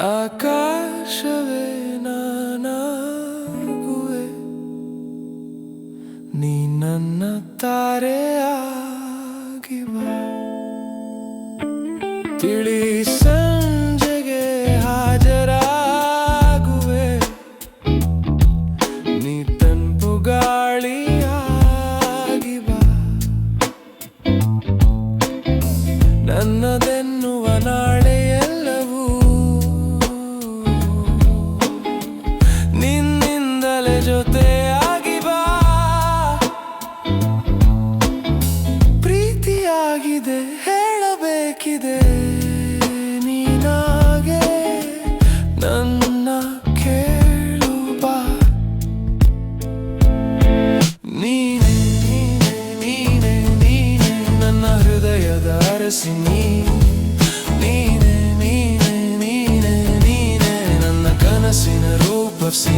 ಆಕಾಶವೇ ನಾನಾಗುವೆ, ನೀ ನನ್ನ ತಾರೆಯಾಗಿ ಬಾ. ತಿಳಿ ಸಂಜೆಗೆ ಹಾಜರಾಗುವೆ, ನೀ ತಂಪು ಗಾಳಿಯಾಗಿ ಬಾ. ನನ್ನದೆನ್ನುವ ನಾಳೆಯೆಲ್ಲವೂ ನಿನ್ನಿಂದಲೇ ಜೊತೆಯಾಗಿ ಬಾ. ಪ್ರೀತಿಯಾಗಿದೆ ಹೇಳಬೇಕಿದೆ ನೀನಾಗೆ, ನನ್ನ ಕೇಳು ಬಾ. ನೀನೇ ನೀನೇ ನೀನೇ ನೀನೇ ನನ್ನ ಹೃದಯದ ಅರಸಿ, ನೀನೇ ನೀನೇ ನೀನೇ ನೀನೇ ನನ್ನ ಕನಸಿನ ರೂಪಸಿ.